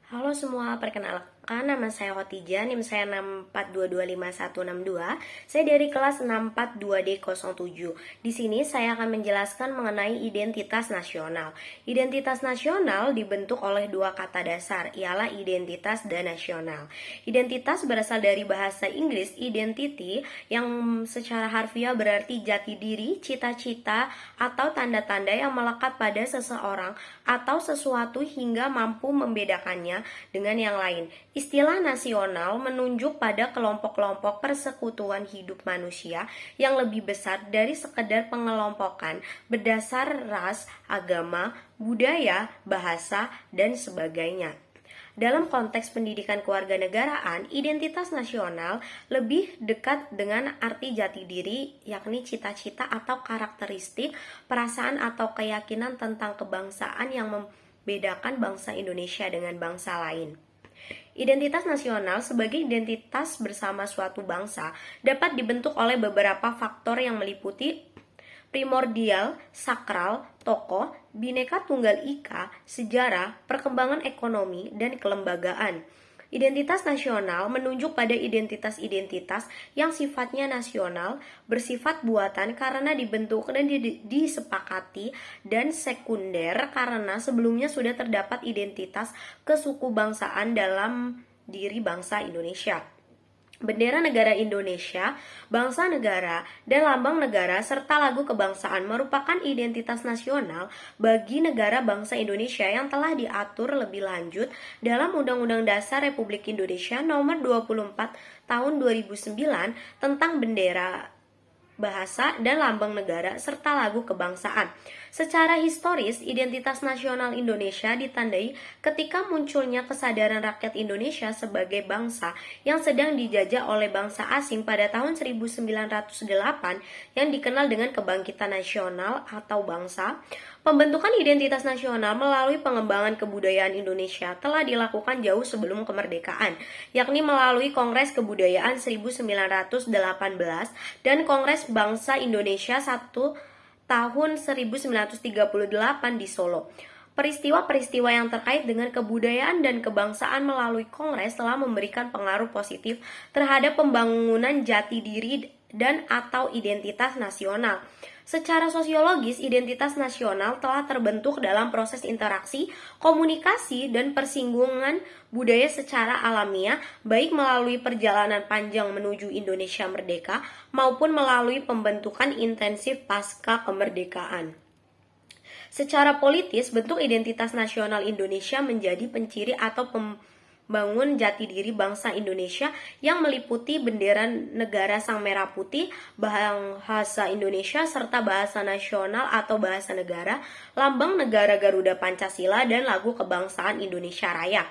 Halo semua, perkenalkan nama saya Khotijah, NIM saya 642255162. Saya dari kelas 642D07. Di sini saya akan menjelaskan mengenai identitas nasional. Identitas nasional dibentuk oleh dua kata dasar, ialah identitas dan nasional. Identitas berasal dari bahasa Inggris identity yang secara harfiah berarti jati diri, cita-cita, atau tanda-tanda yang melekat pada seseorang atau sesuatu hingga mampu membedakannya dengan yang lain. Istilah nasional menunjuk pada kelompok-kelompok persekutuan hidup manusia yang lebih besar dari sekedar pengelompokan berdasar ras, agama, budaya, bahasa, dan sebagainya. Dalam konteks pendidikan kewarganegaraan, identitas nasional lebih dekat dengan arti jati diri, yakni cita-cita atau karakteristik, perasaan atau keyakinan tentang kebangsaan yang membedakan bangsa Indonesia dengan bangsa lain. Identitas nasional sebagai identitas bersama suatu bangsa dapat dibentuk oleh beberapa faktor yang meliputi primordial, sakral, tokoh, bineka tunggal ika, sejarah, perkembangan ekonomi, dan kelembagaan. Identitas nasional menunjuk pada identitas-identitas yang sifatnya nasional, bersifat buatan karena dibentuk dan disepakati, dan sekunder karena sebelumnya sudah terdapat identitas kesukubangsaan dalam diri bangsa Indonesia. Bendera negara Indonesia, bangsa negara, dan lambang negara serta lagu kebangsaan merupakan identitas nasional bagi negara bangsa Indonesia yang telah diatur lebih lanjut dalam Undang-Undang Dasar Republik Indonesia Nomor 24 Tahun 2009 tentang bendera, bahasa, dan lambang negara, serta lagu kebangsaan. Secara historis, identitas nasional Indonesia ditandai ketika munculnya kesadaran rakyat Indonesia sebagai bangsa yang sedang dijajah oleh bangsa asing pada tahun 1908 yang dikenal dengan kebangkitan nasional atau bangsa. Pembentukan identitas nasional melalui pengembangan kebudayaan Indonesia telah dilakukan jauh sebelum kemerdekaan, yakni melalui Kongres Kebudayaan 1918 dan Kongres Bangsa Indonesia 1 tahun 1938 di Solo. Peristiwa-peristiwa yang terkait dengan kebudayaan dan kebangsaan melalui Kongres telah memberikan pengaruh positif terhadap pembangunan jati diri dan atau identitas nasional. Secara sosiologis, identitas nasional telah terbentuk dalam proses interaksi, komunikasi, dan persinggungan budaya secara alamiah, baik melalui perjalanan panjang menuju Indonesia merdeka maupun melalui pembentukan intensif pasca kemerdekaan. Secara politis, bentuk identitas nasional Indonesia menjadi penciri atau bangun jati diri bangsa Indonesia yang meliputi bendera negara sang merah putih, bahasa Indonesia serta bahasa nasional atau bahasa negara, lambang negara Garuda Pancasila, dan lagu kebangsaan Indonesia Raya.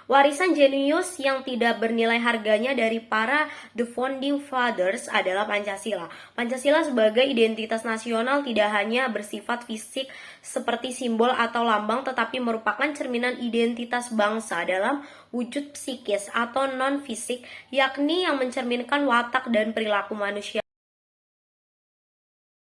Warisan jenius yang tidak bernilai harganya dari para The Founding Fathers adalah Pancasila. Pancasila sebagai identitas nasional tidak hanya bersifat fisik seperti simbol atau lambang, tetapi merupakan cerminan identitas bangsa dalam wujud psikis atau non-fisik, yakni yang mencerminkan watak dan perilaku manusia